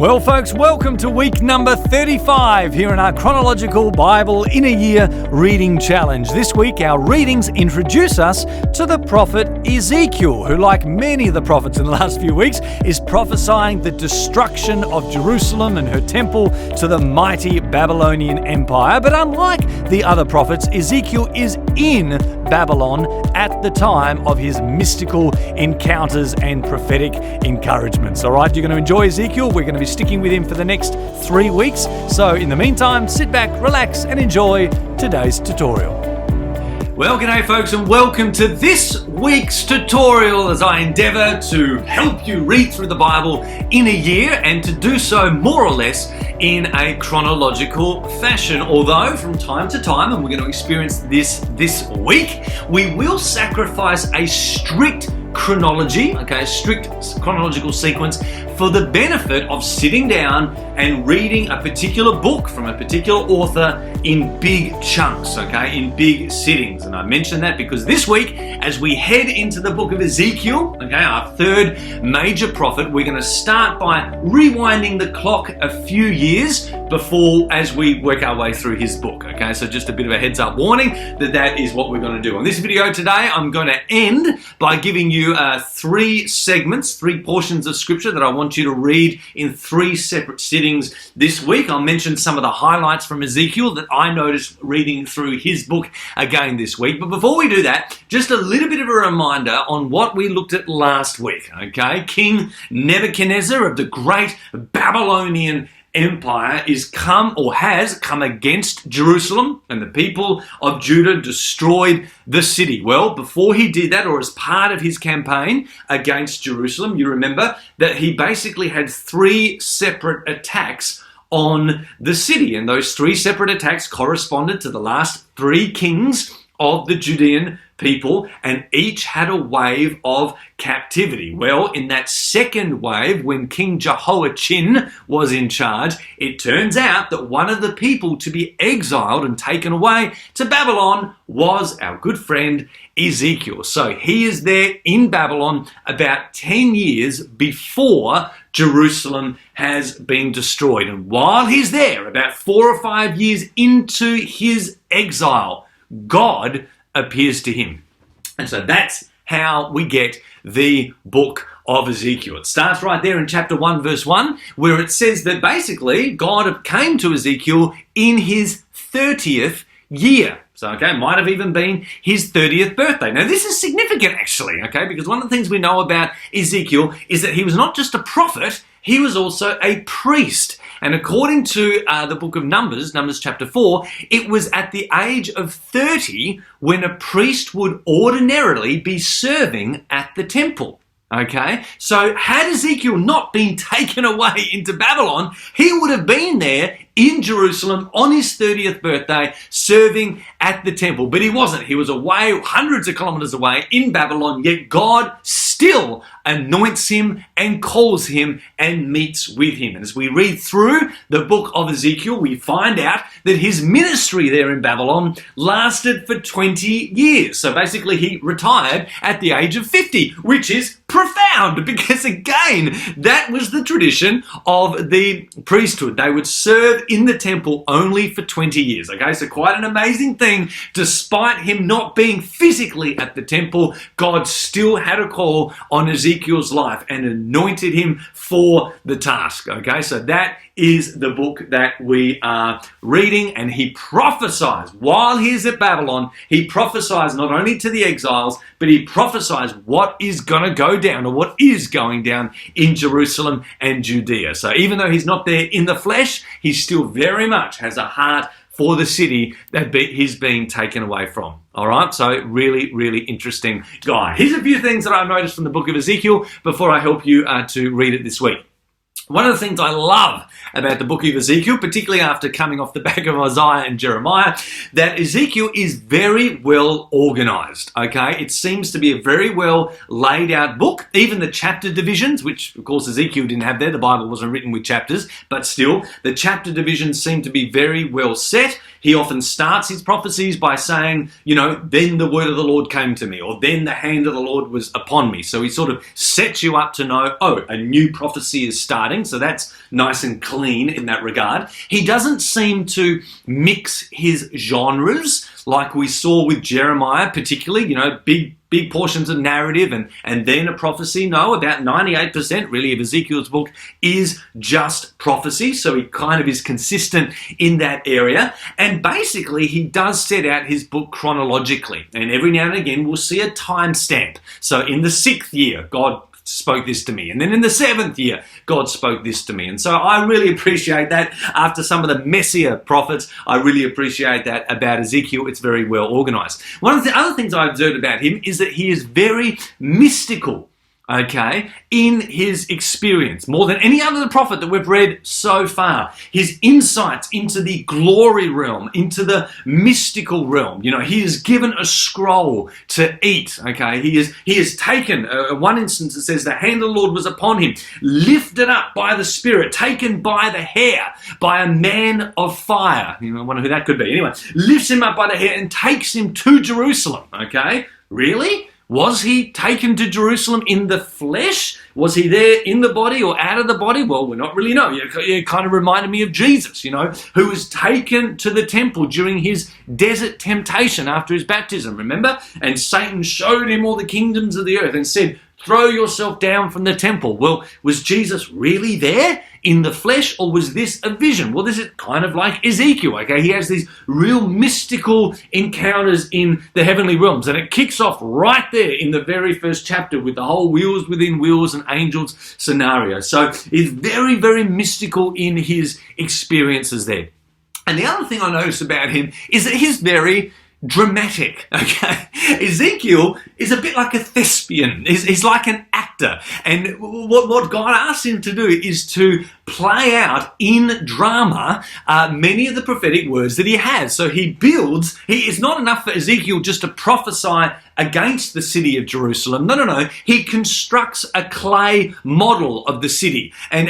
Well, folks, welcome to week number 35 here in our Chronological Bible-in-a-Year reading challenge. This week, our readings introduce us to the prophet Ezekiel, who, like many of the prophets in the last few weeks, is prophesying the destruction of Jerusalem and her temple to the mighty Babylonian Empire. But unlike the other prophets, Ezekiel is in Babylon at the time of his mystical encounters and prophetic encouragements. All right, you're going to enjoy Ezekiel. We're going to be sticking with him for the next 3 weeks. So in the meantime, sit back, relax, and enjoy today's tutorial. Well, g'day folks, and welcome to this week's tutorial as I endeavour to help you read through the Bible in a year, and to do so more or less in a chronological fashion. Although from time to time, and we're going to experience this week, we will sacrifice a strict chronology, a strict chronological sequence for the benefit of sitting down and reading a particular book from a particular author in big chunks, in big sittings. And I mention that because this week, as we head into the Book of Ezekiel, our third major prophet, we're going to start by rewinding the clock a few years before, as we work our way through his book. So just a bit of a heads up warning that is what we're going to do. On this video today, I'm going to end by giving you three segments, three portions of scripture that I want you to read in three separate sittings this week. I'll mention some of the highlights from Ezekiel that I noticed reading through his book again this week. But before we do that, just a little bit of a reminder on what we looked at last week. King Nebuchadnezzar of the great Babylonian Empire has come against Jerusalem, and the people of Judah destroyed the city. Well, before he did that, or as part of his campaign against Jerusalem, you remember that he basically had three separate attacks on the city, and those three separate attacks corresponded to the last three kings of the Judean people, and each had a wave of captivity. Well, in that second wave, when King Jehoiachin was in charge, it turns out that one of the people to be exiled and taken away to Babylon was our good friend Ezekiel. So he is there in Babylon about 10 years before Jerusalem has been destroyed. And while he's there, about 4 or 5 years into his exile, God appears to him. And so that's how we get the book of Ezekiel. It starts right there in chapter 1, verse 1, where it says that basically God came to Ezekiel in his 30th year. So, might have even been his 30th birthday. Now, this is significant, actually, because one of the things we know about Ezekiel is that he was not just a prophet, he was also a priest. And according to the book of Numbers chapter 4, it was at the age of 30 when a priest would ordinarily be serving at the temple. So had Ezekiel not been taken away into Babylon, he would have been there in Jerusalem on his 30th birthday serving at the temple. But he wasn't. He was away, hundreds of kilometers away in Babylon, yet God still anoints him and calls him and meets with him. And as we read through the book of Ezekiel, we find out that his ministry there in Babylon lasted for 20 years. So basically he retired at the age of 50, which is profound because, again, that was the tradition of the priesthood. They would serve in the temple only for 20 years. So quite an amazing thing. Despite him not being physically at the temple, God still had a call on Ezekiel's life and anointed him for the task. So that is the book that we are reading, and he prophesies while he's at Babylon. He prophesies not only to the exiles, but he prophesies what is going to go down, or what is going down in Jerusalem and Judea. So even though he's not there in the flesh, he still very much has a heart for the city that he's being taken away from. All right, so really, really interesting guy. Here's a few things that I noticed from the book of Ezekiel before I help you to read it this week. One of the things I love about the book of Ezekiel, particularly after coming off the back of Isaiah and Jeremiah, that Ezekiel is very well organized, It seems to be a very well laid out book. Even the chapter divisions, which of course Ezekiel didn't have there, the Bible wasn't written with chapters, but still, the chapter divisions seem to be very well set. he often starts his prophecies by saying, then the word of the Lord came to me, or then the hand of the Lord was upon me. So he sort of sets you up to know, a new prophecy is starting. So that's nice and clean in that regard. He doesn't seem to mix his genres like we saw with Jeremiah, particularly, big portions of narrative and then a prophecy. No, about 98% really of Ezekiel's book is just prophecy. So he kind of is consistent in that area. And basically he does set out his book chronologically. And every now and again we'll see a timestamp. So in the 6th year, God spoke this to me. And then in the 7th year, God spoke this to me. And so I really appreciate that. After some of the messier prophets, I really appreciate that about Ezekiel. It's very well organized. One of the other things I observed about him is that he is very mystical, in his experience, more than any other prophet that we've read so far. His insights into the glory realm, into the mystical realm. He is given a scroll to eat, He is taken, one instance it says, the hand of the Lord was upon him, lifted up by the Spirit, taken by the hair, by a man of fire. I wonder who that could be. Anyway, lifts him up by the hair and takes him to Jerusalem, Really? Was he taken to Jerusalem in the flesh? Was he there in the body or out of the body? Well, we're not really know. It kind of reminded me of Jesus, who was taken to the temple during his desert temptation after his baptism, remember? And Satan showed him all the kingdoms of the earth and said, throw yourself down from the temple. Well, was Jesus really there in the flesh, or was this a vision? Well, this is kind of like Ezekiel, He has these real mystical encounters in the heavenly realms, and it kicks off right there in the very first chapter with the whole wheels within wheels and angels scenario. So it's very, very mystical in his experiences there. And the other thing I notice about him is that he's very dramatic, Ezekiel is a bit like a thespian. He's like an actor. And what God asks him to do is to play out in drama many of the prophetic words that he has. So it's not enough for Ezekiel just to prophesy against the city of Jerusalem. No. He constructs a clay model of the city and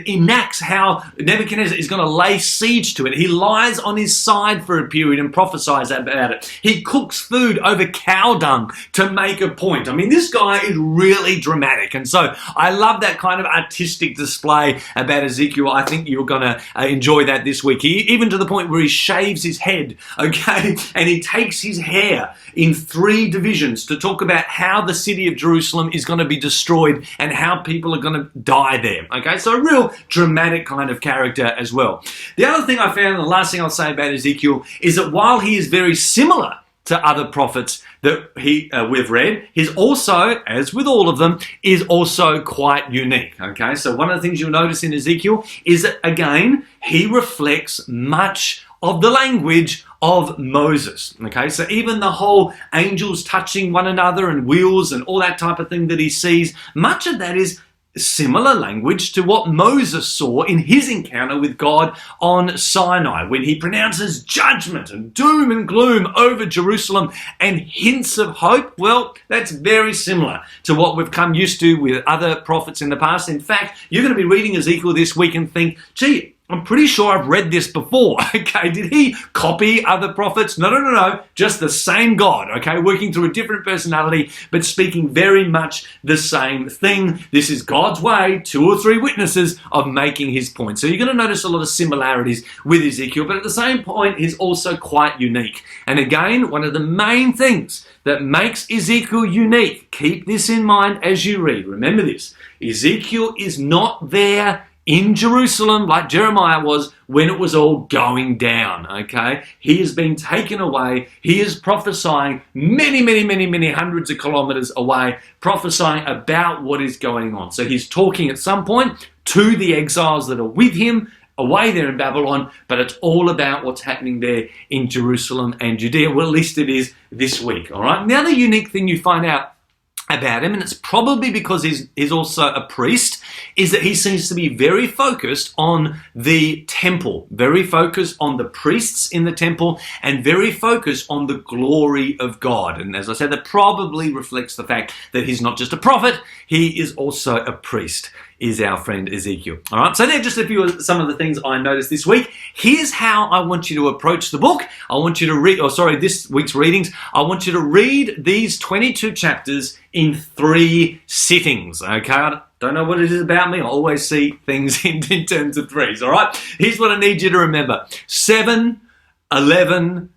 enacts how Nebuchadnezzar is going to lay siege to it. He lies on his side for a period and prophesies about it. He cooks food over cow dung to make a point. This guy is really dramatic. And so I love that kind of artistic display about Ezekiel. I think you're going to enjoy that this week. Even to the point where he shaves his head, and he takes his hair in 3 divisions to talk about how the city of Jerusalem is going to be destroyed and how people are going to die there. So a real dramatic kind of character as well. The other thing I found, and the last thing I'll say about Ezekiel, is that while he is very similar to other prophets that we've read, he's also, as with all of them, is also quite unique. So one of the things you'll notice in Ezekiel is that, again, he reflects much of the language of Moses. So even the whole angels touching one another and wheels and all that type of thing that he sees, much of that is similar language to what Moses saw in his encounter with God on Sinai, when he pronounces judgment and doom and gloom over Jerusalem and hints of hope. Well, that's very similar to what we've come used to with other prophets in the past. In fact, you're going to be reading Ezekiel this week and think, gee, I'm pretty sure I've read this before. Did he copy other prophets? No. Just the same God, working through a different personality, but speaking very much the same thing. This is God's way, 2 or 3 witnesses of making his point. So you're going to notice a lot of similarities with Ezekiel, but at the same point, he's also quite unique. And again, one of the main things that makes Ezekiel unique, keep this in mind as you read. Remember this, Ezekiel is not there in Jerusalem like Jeremiah was when it was all going down, He has been taken away. He is prophesying many hundreds of kilometers away, prophesying about what is going on. So he's talking at some point to the exiles that are with him away there in Babylon, but it's all about what's happening there in Jerusalem and Judea. Well, at least it is this week, all right? Now, the unique thing you find out about him, and it's probably because he's also a priest, is that he seems to be very focused on the temple, very focused on the priests in the temple, and very focused on the glory of God. And as I said, that probably reflects the fact that he's not just a prophet, he is also a priest. is our friend Ezekiel. All right, so they're just a few of some of the things I noticed this week. Here's how I want you to approach the book. I want you to read, this week's readings. I want you to read these 22 chapters in 3 sittings, okay? I don't know what it is about me. I always see things in terms of threes, all right? Here's what I need you to remember. 7, 11,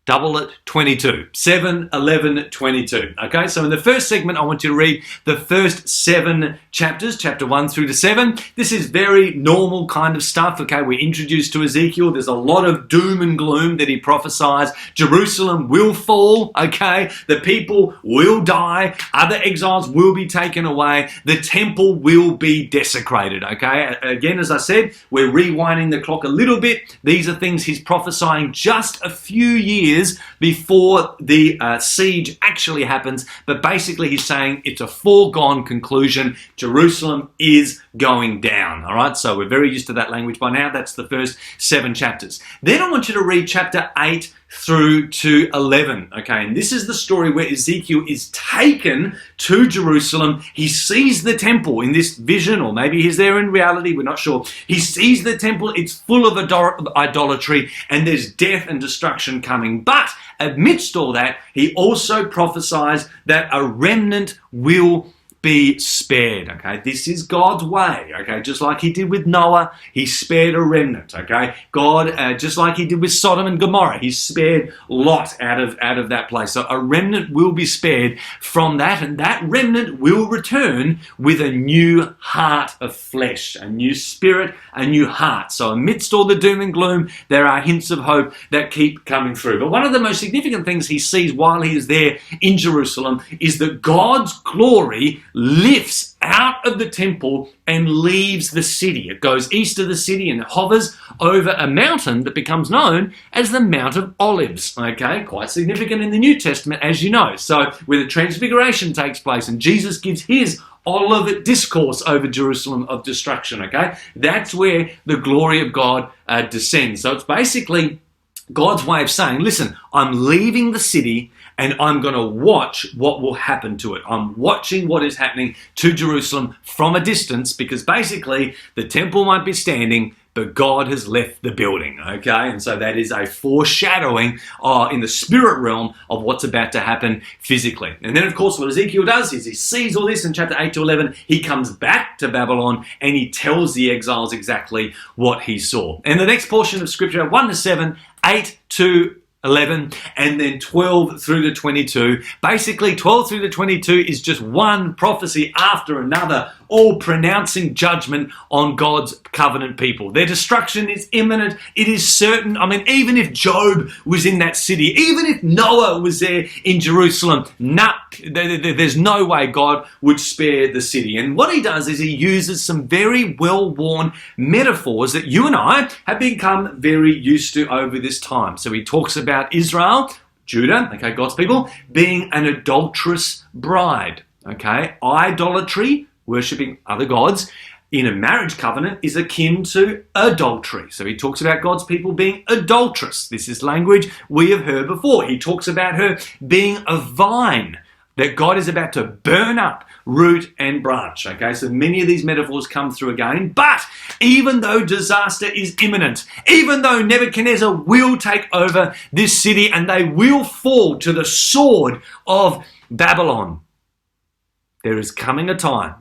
double it, 22. 7, 11, 22. Okay, so in the first segment, I want you to read the first 7 chapters, chapter 1 through to 7. This is very normal kind of stuff, okay? We're introduced to Ezekiel. There's a lot of doom and gloom that he prophesies. Jerusalem will fall, okay? The people will die. Other exiles will be taken away. The temple will be desecrated, okay? Again, as I said, we're rewinding the clock a little bit. These are things he's prophesying just a few years before the siege actually happens, but basically he's saying it's a foregone conclusion. Jerusalem is going down, all right? So we're very used to that language by now. That's the first 7 chapters. Then I want you to read chapter 8 through to 11, okay? And this is the story where Ezekiel is taken to Jerusalem. He sees the temple in this vision, or maybe he's there in reality, we're not sure. He sees the temple, it's full of idolatry, and there's death and destruction coming. But amidst all that, he also prophesies that a remnant will be spared, okay? This is God's way, okay? Just like he did with Noah, he spared a remnant, okay? God, just like he did with Sodom and Gomorrah, he spared Lot out of that place. So a remnant will be spared from that, and that remnant will return with a new heart of flesh, a new spirit, a new heart. So amidst all the doom and gloom, there are hints of hope that keep coming through. But one of the most significant things he sees while he is there in Jerusalem is that God's glory lifts out of the temple and leaves the city. It goes east of the city and hovers over a mountain that becomes known as the Mount of Olives. Okay, quite significant in the New Testament, as you know. So where the transfiguration takes place and Jesus gives his Olivet discourse over Jerusalem of destruction, okay? That's where the glory of God descends. So it's basically God's way of saying, listen, I'm leaving the city and I'm going to watch what will happen to it. I'm watching what is happening to Jerusalem from a distance, because basically the temple might be standing, but God has left the building, okay? And so that is a foreshadowing in the spirit realm of what's about to happen physically. And then, of course, what Ezekiel does is he sees all this in chapter 8 to 11. He comes back to Babylon and he tells the exiles exactly what he saw. And the next portion of scripture, 1 to 7, 8 to 11, and then 12 through to 22. Basically, 12 through to 22 is just one prophecy after another, all pronouncing judgment on God's covenant people. Their destruction is imminent. It is certain. I mean, even if Job was in that city, even if Noah was there in Jerusalem, there's no way God would spare the city. And what he does is he uses some very well-worn metaphors that you and I have become very used to over this time. So he talks about Israel, Judah, okay, God's people, being an adulterous bride, okay? Idolatry, worshipping other gods, in a marriage covenant is akin to adultery. So he talks about God's people being adulterous. This is language we have heard before. He talks about her being a vine that God is about to burn up, root and branch. Okay, so many of these metaphors come through again. But even though disaster is imminent, even though Nebuchadnezzar will take over this city and they will fall to the sword of Babylon, there is coming a time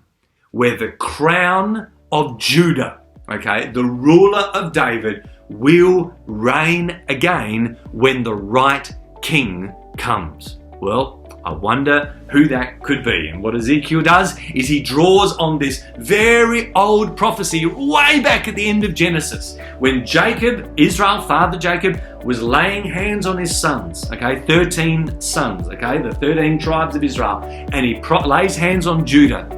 where the crown of Judah, okay, the ruler of David, will reign again when the right king comes. Well, I wonder who that could be. And what Ezekiel does is he draws on this very old prophecy way back at the end of Genesis, when Jacob, Israel, father Jacob, was laying hands on his sons, okay, 13 sons, okay, the 13 tribes of Israel, and he lays hands on Judah.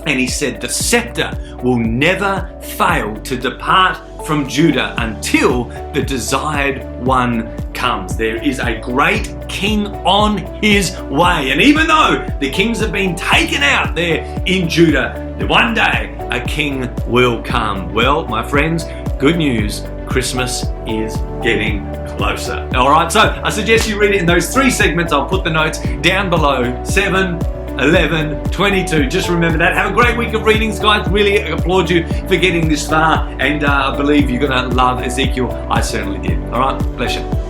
And he said, the scepter will never fail to depart from Judah until the desired one comes. There is a great king on his way. And even though the kings have been taken out there in Judah, one day a king will come. Well, my friends, good news. Christmas is getting closer. All right, so I suggest you read it in those 3 segments. I'll put the notes down below. 7, 11, 22. Just remember that. Have a great week of readings, guys. Really applaud you for getting this far, and I believe you're going to love Ezekiel. I certainly did. All right, bless you.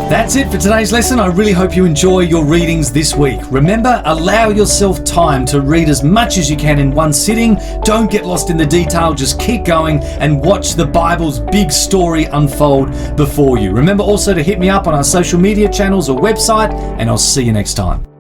That's it for today's lesson. I really hope you enjoy your readings this week. Remember, allow yourself time to read as much as you can in one sitting. Don't get lost in the detail. Just keep going and watch the Bible's big story unfold before you. Remember also to hit me up on our social media channels or website, and I'll see you next time.